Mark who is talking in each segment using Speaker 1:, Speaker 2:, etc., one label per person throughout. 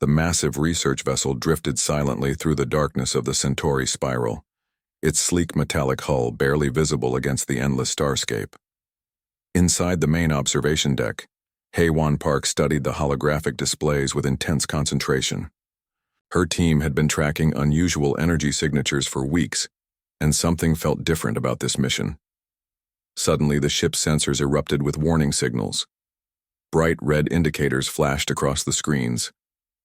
Speaker 1: The massive research vessel drifted silently through the darkness of the Centauri spiral, its sleek metallic hull barely visible against the endless starscape. Inside the main observation deck, Haewon Park studied the holographic displays with intense concentration. Her team had been tracking unusual energy signatures for weeks, and something felt different about this mission. Suddenly, the ship's sensors erupted with warning signals. Bright red indicators flashed across the screens,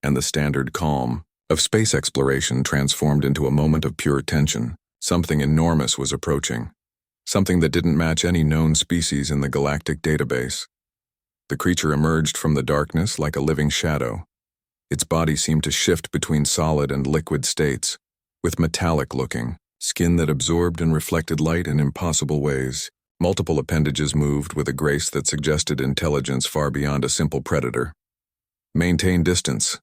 Speaker 1: and the standard calm of space exploration transformed into a moment of pure tension. Something enormous was approaching, something that didn't match any known species in the galactic database. The creature emerged from the darkness like a living shadow. Its body seemed to shift between solid and liquid states, with metallic-looking skin that absorbed and reflected light in impossible ways. Multiple appendages moved with a grace that suggested intelligence far beyond a simple predator. "Maintain distance,"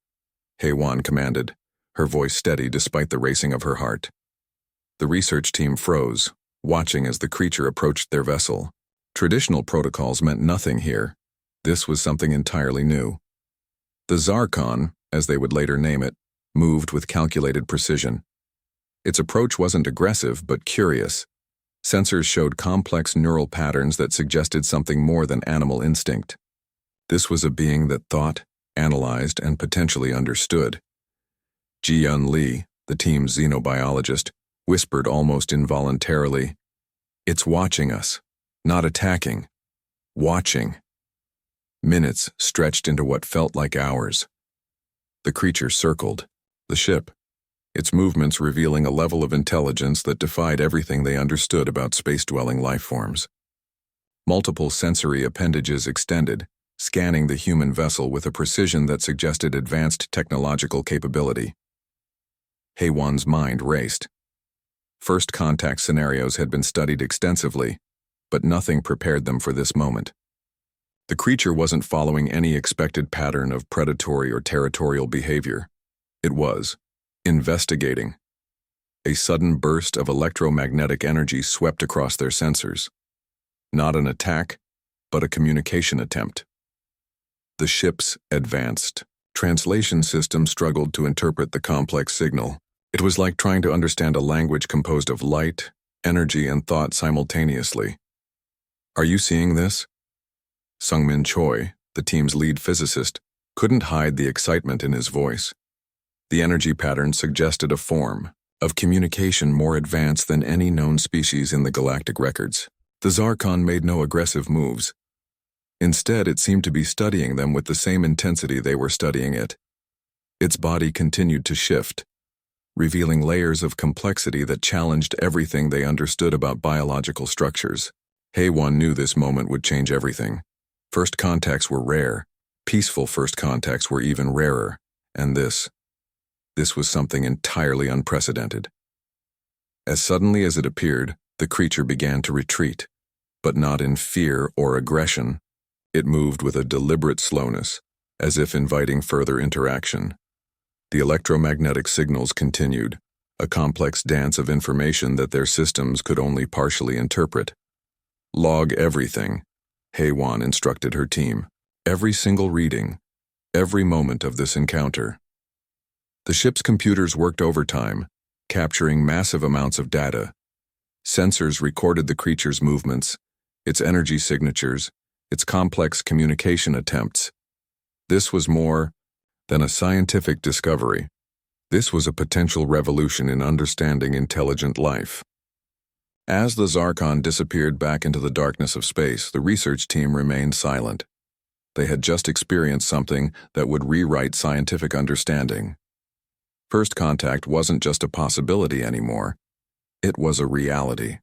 Speaker 1: Haewon commanded, her voice steady despite the racing of her heart. The research team froze, watching as the creature approached their vessel. Traditional protocols meant nothing here. This was something entirely new. The Zarkon, as they would later name it, moved with calculated precision. Its approach wasn't aggressive but curious. Sensors showed complex neural patterns that suggested something more than animal instinct. This was a being that thought, analyzed, and potentially understood. Ji-Yun Lee, the team's xenobiologist, whispered almost involuntarily, "It's watching us, not attacking. Watching." Minutes stretched into what felt like hours. The creature circled the ship, its movements revealing a level of intelligence that defied everything they understood about space-dwelling lifeforms. Multiple sensory appendages extended, scanning the human vessel with a precision that suggested advanced technological capability. Haewon's mind raced. First contact scenarios had been studied extensively, but nothing prepared them for this moment. The creature wasn't following any expected pattern of predatory or territorial behavior. It was investigating. A sudden burst of electromagnetic energy swept across their sensors. Not an attack, but a communication attempt. The ship's advanced translation system struggled to interpret the complex signal. It was like trying to understand a language composed of light, energy, and thought simultaneously. "Are you seeing this?" Sungmin Choi, the team's lead physicist, couldn't hide the excitement in his voice. The energy pattern suggested a form of communication more advanced than any known species in the galactic records. The Zarkon made no aggressive moves. Instead, it seemed to be studying them with the same intensity they were studying it. Its body continued to shift, revealing layers of complexity that challenged everything they understood about biological structures. Haewon knew this moment would change everything. First contacts were rare. Peaceful first contacts were even rarer. And this was something entirely unprecedented. As suddenly as it appeared, the creature began to retreat, but not in fear or aggression. It moved with a deliberate slowness, as if inviting further interaction. The electromagnetic signals continued, a complex dance of information that their systems could only partially interpret. "Log everything," Haewon instructed her team. "Every single reading, every moment of this encounter." The ship's computers worked overtime, capturing massive amounts of data. Sensors recorded the creature's movements, its energy signatures, its complex communication attempts. This was more than a scientific discovery. This was a potential revolution in understanding intelligent life. As the Zarkon disappeared back into the darkness of space, the research team remained silent. They had just experienced something that would rewrite scientific understanding. First contact wasn't just a possibility anymore. It was a reality.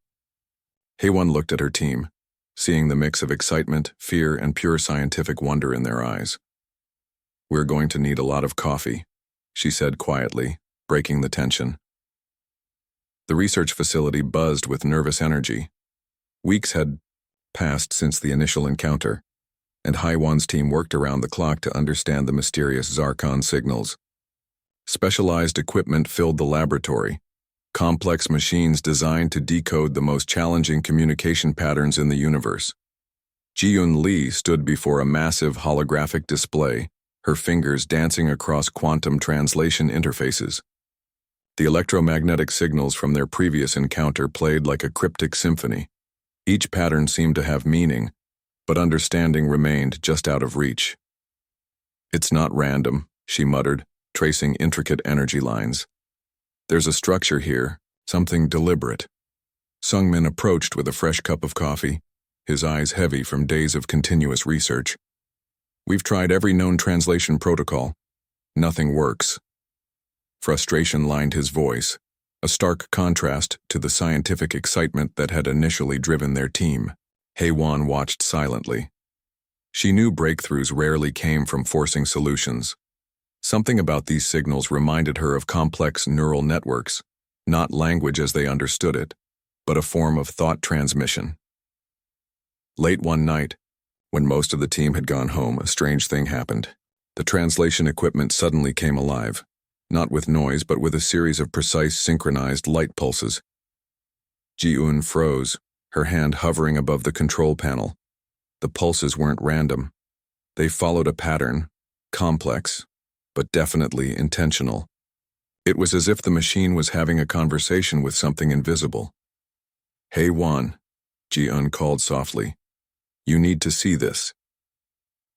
Speaker 1: Haewon looked at her team, seeing the mix of excitement, fear, and pure scientific wonder in their eyes. "We're going to need a lot of coffee," she said quietly, breaking the tension. The research facility buzzed with nervous energy. Weeks had passed since the initial encounter, and Haewon's team worked around the clock to understand the mysterious Zarkon signals. Specialized equipment filled the laboratory, complex machines designed to decode the most challenging communication patterns in the universe. Ji-Yun Lee stood before a massive holographic display, her fingers dancing across quantum translation interfaces. The electromagnetic signals from their previous encounter played like a cryptic symphony. Each pattern seemed to have meaning, but understanding remained just out of reach. "It's not random," she muttered, tracing intricate energy lines. "There's a structure here, something deliberate." Sungmin approached with a fresh cup of coffee, his eyes heavy from days of continuous research. "We've tried every known translation protocol. Nothing works." Frustration lined his voice, a stark contrast to the scientific excitement that had initially driven their team. Hye-won watched silently. She knew breakthroughs rarely came from forcing solutions. Something about these signals reminded her of complex neural networks, not language as they understood it, but a form of thought transmission. Late one night, when most of the team had gone home, a strange thing happened. The translation equipment suddenly came alive, not with noise but with a series of precise synchronized light pulses. Ji-eun froze, her hand hovering above the control panel. The pulses weren't random. They followed a pattern, complex, but definitely intentional. It was as if the machine was having a conversation with something invisible. "Hye-won," Ji-eun called softly. "You need to see this."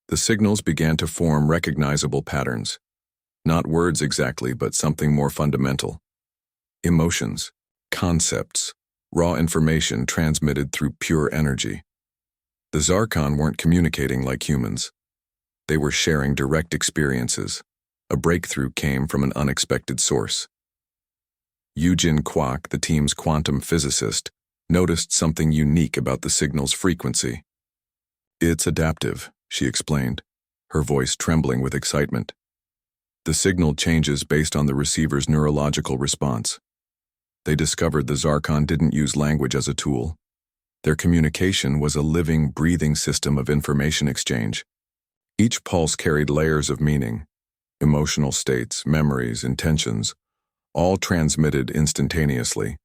Speaker 1: The signals began to form recognizable patterns. Not words exactly, but something more fundamental. Emotions, concepts, raw information transmitted through pure energy. The Zarkon weren't communicating like humans. They were sharing direct experiences. A breakthrough came from an unexpected source. Yoojin Kwok, the team's quantum physicist, noticed something unique about the signal's frequency. "It's adaptive," she explained, her voice trembling with excitement. "The signal changes based on the receiver's neurological response." They discovered the Zarkon didn't use language as a tool. Their communication was a living, breathing system of information exchange. Each pulse carried layers of meaning, emotional states, memories, intentions, all transmitted instantaneously.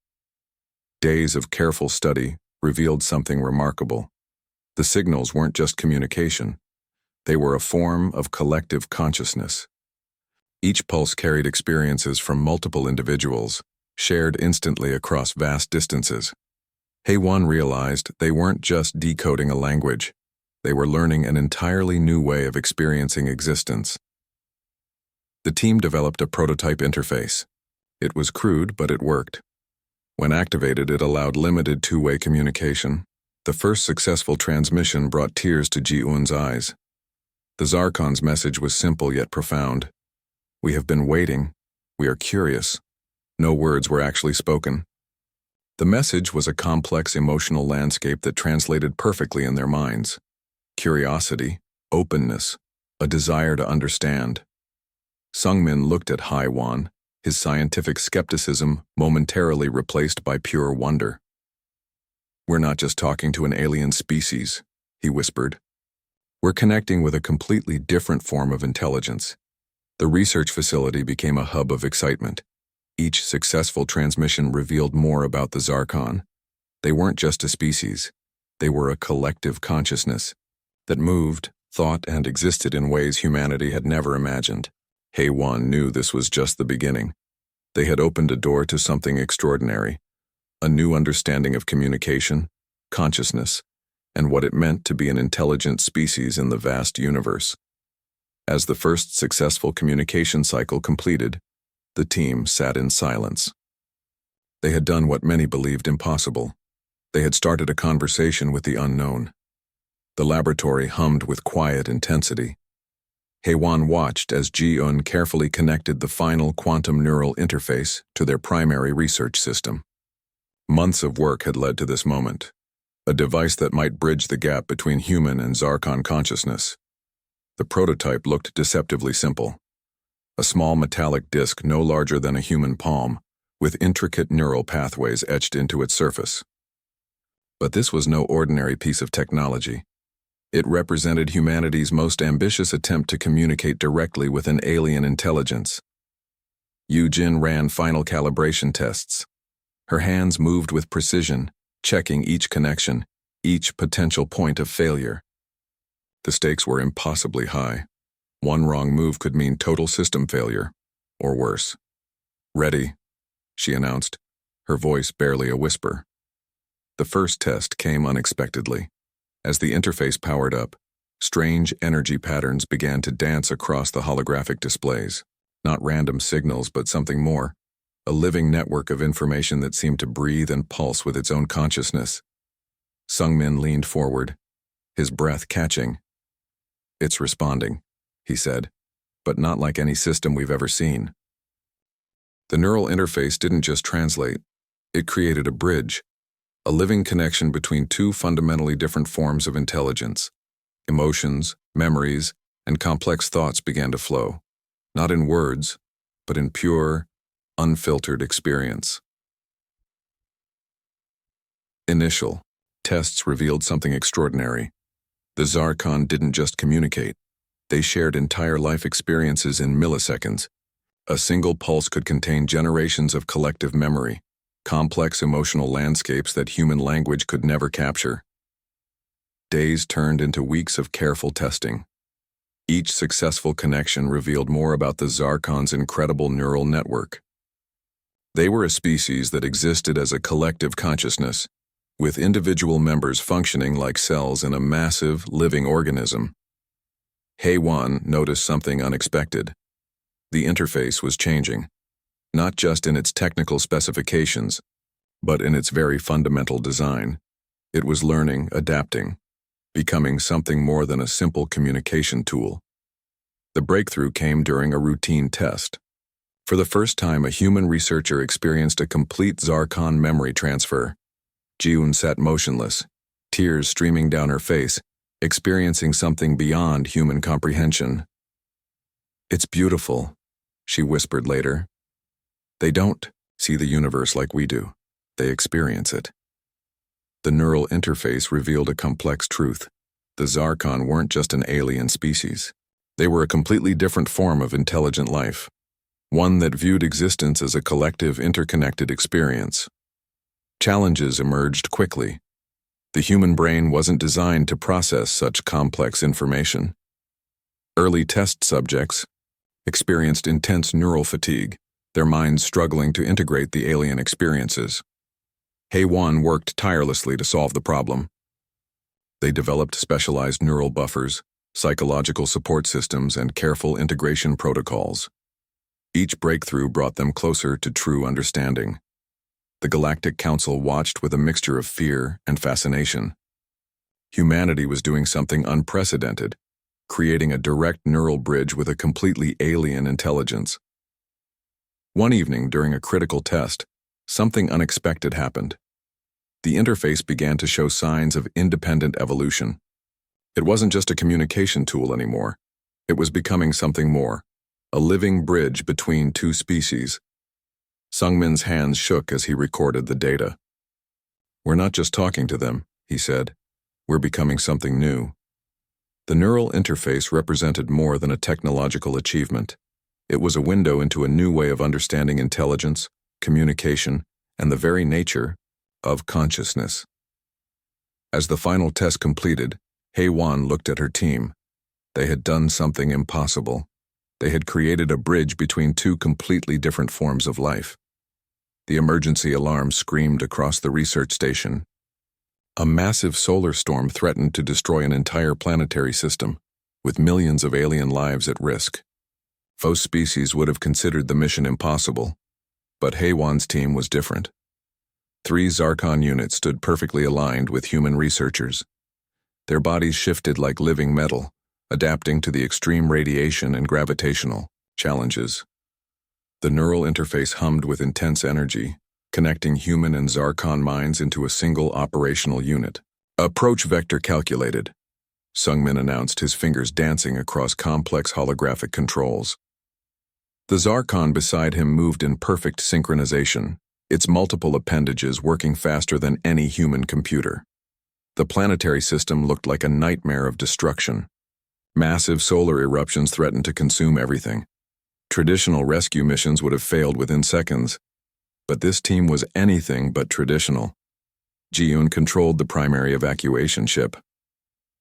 Speaker 1: Days of careful study revealed something remarkable. The signals weren't just communication. They were a form of collective consciousness. Each pulse carried experiences from multiple individuals, shared instantly across vast distances. Hye-won realized they weren't just decoding a language. They were learning an entirely new way of experiencing existence. The team developed a prototype interface. It was crude, but it worked. When activated, it allowed limited two-way communication. The first successful transmission brought tears to Ji-eun's eyes. The Zarkon's message was simple yet profound. "We have been waiting. We are curious." No words were actually spoken. The message was a complex emotional landscape that translated perfectly in their minds. Curiosity, openness, a desire to understand. Sungmin looked at Hye-won, his scientific skepticism momentarily replaced by pure wonder. "We're not just talking to an alien species," he whispered. "We're connecting with a completely different form of intelligence." The research facility became a hub of excitement. Each successful transmission revealed more about the Zarkon. They weren't just a species. They were a collective consciousness that moved, thought, and existed in ways humanity had never imagined. Hye-won knew this was just the beginning. They had opened a door to something extraordinary, a new understanding of communication, consciousness, and what it meant to be an intelligent species in the vast universe. As the first successful communication cycle completed, the team sat in silence. They had done what many believed impossible. They had started a conversation with the unknown. The laboratory hummed with quiet intensity. Hye-won watched as Ji-eun carefully connected the final quantum neural interface to their primary research system. Months of work had led to this moment, a device that might bridge the gap between human and Zarkon consciousness. The prototype looked deceptively simple. A small metallic disc no larger than a human palm, with intricate neural pathways etched into its surface. But this was no ordinary piece of technology. It represented humanity's most ambitious attempt to communicate directly with an alien intelligence. Yoojin ran final calibration tests. Her hands moved with precision, checking each connection, each potential point of failure. The stakes were impossibly high. One wrong move could mean total system failure, or worse. "Ready," she announced, her voice barely a whisper. The first test came unexpectedly. As the interface powered up, strange energy patterns began to dance across the holographic displays. Not random signals, but something more. A living network of information that seemed to breathe and pulse with its own consciousness. Sungmin leaned forward, his breath catching. "It's responding," he said, "but not like any system we've ever seen." The neural interface didn't just translate, it created a bridge, a living connection between two fundamentally different forms of intelligence. Emotions, memories, and complex thoughts began to flow, not in words, but in pure, unfiltered experience. Initial tests revealed something extraordinary. The Zarkon didn't just communicate. They shared entire life experiences in milliseconds. A single pulse could contain generations of collective memory, complex emotional landscapes that human language could never capture. Days turned into weeks of careful testing. Each successful connection revealed more about the Zarkon's incredible neural network. They were a species that existed as a collective consciousness, with individual members functioning like cells in a massive, living organism. HFY noticed something unexpected. The interface was changing, not just in its technical specifications, but in its very fundamental design. It was learning, adapting, becoming something more than a simple communication tool. The breakthrough came during a routine test. For the first time, a human researcher experienced a complete Zarkon memory transfer. Jiun sat motionless, tears streaming down her face, experiencing something beyond human comprehension. "It's beautiful," she whispered later. "They don't see the universe like we do. They experience it." The neural interface revealed a complex truth. The Zarkon weren't just an alien species. They were a completely different form of intelligent life, one that viewed existence as a collective, interconnected experience. Challenges emerged quickly. The human brain wasn't designed to process such complex information. Early test subjects experienced intense neural fatigue, their minds struggling to integrate the alien experiences. HFY worked tirelessly to solve the problem. They developed specialized neural buffers, psychological support systems, and careful integration protocols. Each breakthrough brought them closer to true understanding. The Galactic Council watched with a mixture of fear and fascination. Humanity was doing something unprecedented, creating a direct neural bridge with a completely alien intelligence. One evening during a critical test, something unexpected happened. The interface began to show signs of independent evolution. It wasn't just a communication tool anymore. It was becoming something more, a living bridge between two species. Sungmin's hands shook as he recorded the data. "We're not just talking to them," he said. "We're becoming something new." The neural interface represented more than a technological achievement. It was a window into a new way of understanding intelligence, communication, and the very nature of consciousness. As the final test completed, HFY looked at her team. They had done something impossible. They had created a bridge between two completely different forms of life. The emergency alarm screamed across the research station. A massive solar storm threatened to destroy an entire planetary system, with millions of alien lives at risk. Most species would have considered the mission impossible, but HFY's team was different. 3 Zarkon units stood perfectly aligned with human researchers. Their bodies shifted like living metal, adapting to the extreme radiation and gravitational challenges. The neural interface hummed with intense energy, connecting human and Zarkon minds into a single operational unit. "Approach vector calculated," Sungmin announced, his fingers dancing across complex holographic controls. The Zarkon beside him moved in perfect synchronization, its multiple appendages working faster than any human computer. The planetary system looked like a nightmare of destruction. Massive solar eruptions threatened to consume everything. Traditional rescue missions would have failed within seconds, but this team was anything but traditional. Jiun controlled the primary evacuation ship.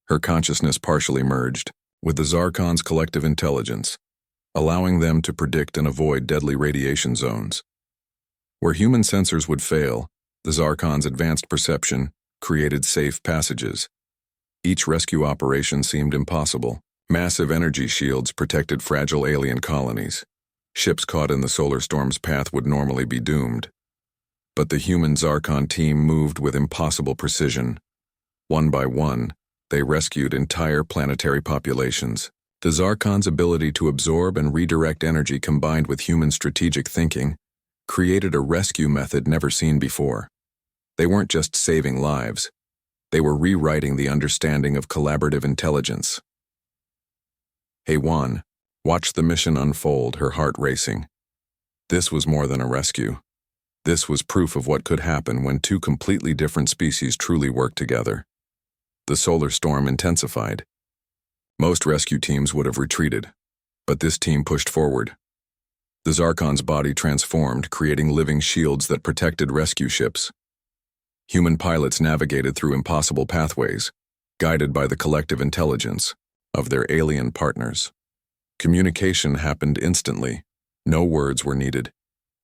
Speaker 1: Her consciousness partially merged, with the Zarkon's collective intelligence, allowing them to predict and avoid deadly radiation zones. Where human sensors would fail, the Zarkon's advanced perception created safe passages. Each rescue operation seemed impossible. Massive energy shields protected fragile alien colonies. Ships caught in the solar storm's path would normally be doomed. But the human Zarkon team moved with impossible precision. One by one, they rescued entire planetary populations. The Zarkon's ability to absorb and redirect energy combined with human strategic thinking created a rescue method never seen before. They weren't just saving lives. They were rewriting the understanding of collaborative intelligence. HFY watched the mission unfold, her heart racing. This was more than a rescue. This was proof of what could happen when two completely different species truly worked together. The solar storm intensified. Most rescue teams would have retreated, but this team pushed forward. The Zarkon's body transformed, creating living shields that protected rescue ships. Human pilots navigated through impossible pathways, guided by the collective intelligence of their alien partners. Communication happened instantly. No words were needed.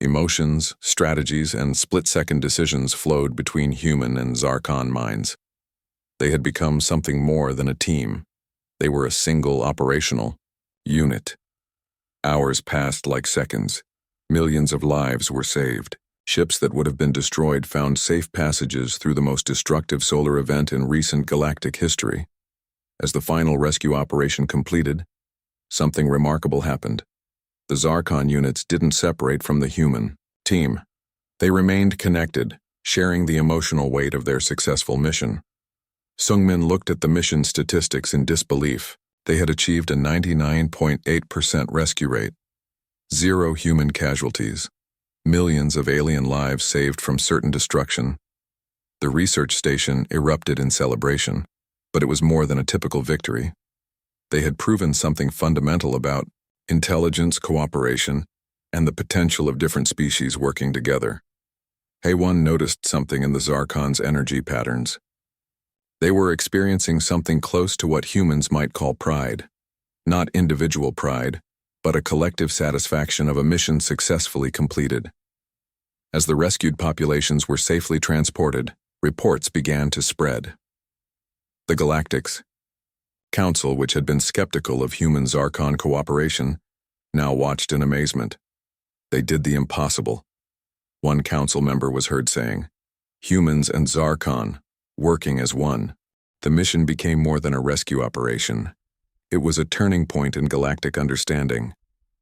Speaker 1: Emotions, strategies, and split-second decisions flowed between human and Zarkon minds. They had become something more than a team. They were a single operational unit. Hours passed like seconds. Millions of lives were saved. Ships that would have been destroyed found safe passages through the most destructive solar event in recent galactic history. As the final rescue operation completed, something remarkable happened. The Zarkon units didn't separate from the human team. They remained connected, sharing the emotional weight of their successful mission. Sungmin looked at the mission statistics in disbelief. They had achieved a 99.8% rescue rate. 0 human casualties. Millions of alien lives saved from certain destruction. The research station erupted in celebration, but it was more than a typical victory. They had proven something fundamental about intelligence, cooperation, and the potential of different species working together. HFY noticed something in the Zarkon's energy patterns. They were experiencing something close to what humans might call pride. Not individual pride, but a collective satisfaction of a mission successfully completed. As the rescued populations were safely transported, reports began to spread. The Galactic Council, which had been skeptical of human-Zarkon cooperation, now watched in amazement. They did the impossible. One council member was heard saying, "Humans and Zarkon, working as one." The mission became more than a rescue operation. It was a turning point in galactic understanding,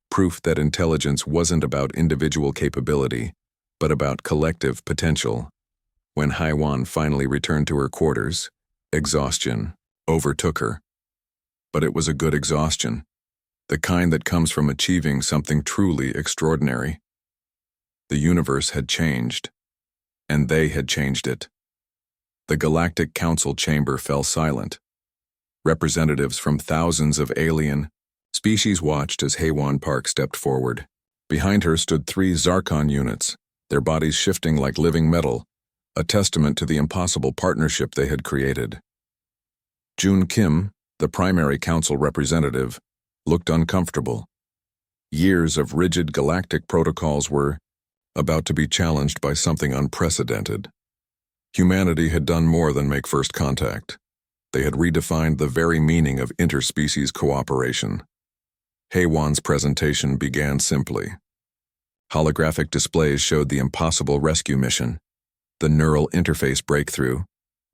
Speaker 1: proof that intelligence wasn't about individual capability, but about collective potential. When HFY finally returned to her quarters, exhaustion overtook her. But it was a good exhaustion, the kind that comes from achieving something truly extraordinary. The universe had changed, and they had changed it. The Galactic Council chamber fell silent. Representatives from thousands of alien species watched as HFY Park stepped forward. Behind her stood 3 Zarkon units, their bodies shifting like living metal, a testament to the impossible partnership they had created. Jun Kim, the primary council representative, looked uncomfortable. Years of rigid galactic protocols were about to be challenged by something unprecedented. Humanity had done more than make first contact. They had redefined the very meaning of interspecies cooperation. HFY's presentation began simply. Holographic displays showed the impossible rescue mission, the neural interface breakthrough,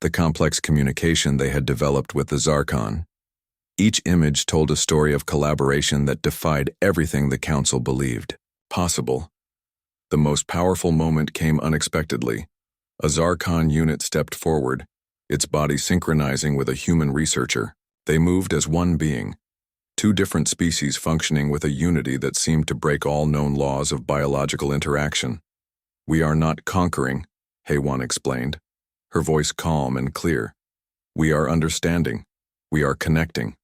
Speaker 1: the complex communication they had developed with the Zarkon. Each image told a story of collaboration that defied everything the Council believed possible. The most powerful moment came unexpectedly. A Zarkon unit stepped forward, its body synchronizing with a human researcher. They moved as one being, 2 different species functioning with a unity that seemed to break all known laws of biological interaction. "We are not conquering," HFY explained, her voice calm and clear. "We are understanding. We are connecting."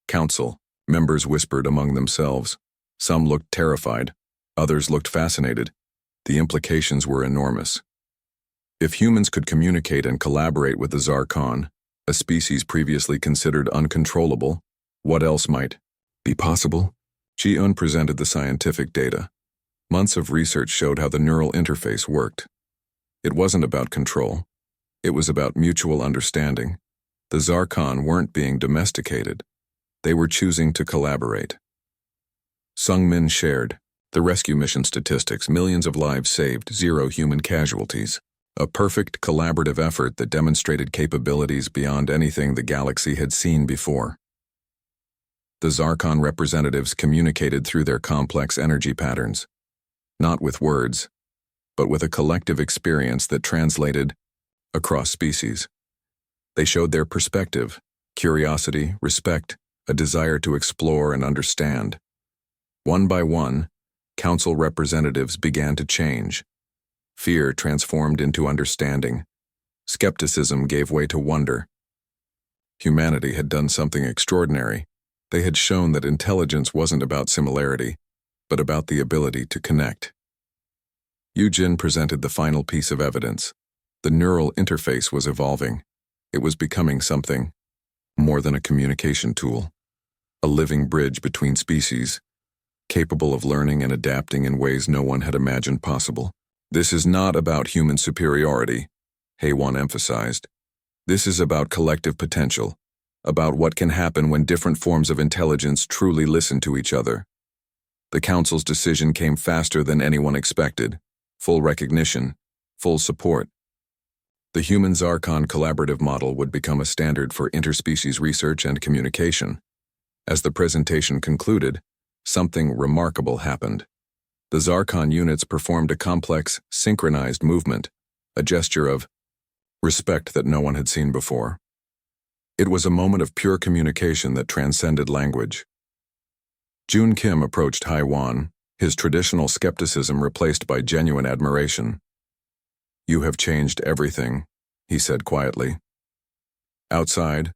Speaker 1: Council members whispered among themselves. Some looked terrified, others looked fascinated. The implications were enormous. If humans could communicate and collaborate with the Zarkon, A species previously considered uncontrollable, what else might be possible? Ji-un presented the scientific data. Months of research showed how the neural interface worked. It wasn't about control. It was about mutual understanding. The Zarkon weren't being domesticated. They were choosing to collaborate. Sung-min shared the rescue mission statistics: millions of lives saved, 0 human casualties. A perfect collaborative effort that demonstrated capabilities beyond anything the galaxy had seen before. The Zarkon representatives communicated through their complex energy patterns, not with words, but with a collective experience that translated across species. They showed their perspective, curiosity, respect, a desire to explore and understand. One by one, council representatives began to change. Fear transformed into understanding. Skepticism gave way to wonder. Humanity had done something extraordinary. They had shown that intelligence wasn't about similarity, but about the ability to connect. Yujin presented the final piece of evidence. The neural interface was evolving. It was becoming something more than a communication tool, a living bridge between species, capable of learning and adapting in ways no one had imagined possible. This is not about human superiority, Haewon emphasized. This is about collective potential, about what can happen when different forms of intelligence truly listen to each other. The Council's decision came faster than anyone expected. Full recognition, full support. The human Zarkon collaborative model would become a standard for interspecies research and communication. As the presentation concluded, something remarkable happened. The Zarkon units performed a complex, synchronized movement, a gesture of respect that no one had seen before. It was a moment of pure communication that transcended language. Jun Kim approached Haewon, his traditional skepticism replaced by genuine admiration. "You have changed everything," he said quietly. Outside,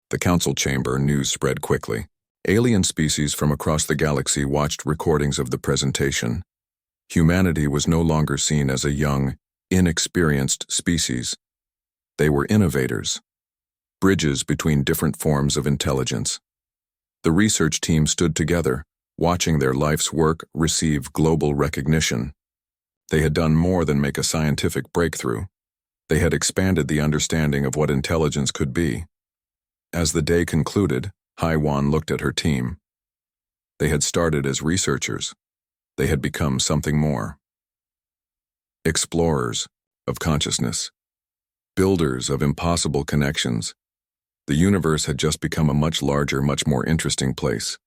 Speaker 1: the council chamber, news spread quickly. Alien species from across the galaxy watched recordings of the presentation. Humanity was no longer seen as a young, inexperienced species. They were innovators, bridges between different forms of intelligence. The research team stood together, watching their life's work receive global recognition. They had done more than make a scientific breakthrough. They had expanded the understanding of what intelligence could be. As the day concluded, Haewon looked at her team. They had started as researchers. They had become something more. Explorers of consciousness. Builders of impossible connections. The universe had just become a much larger, much more interesting place.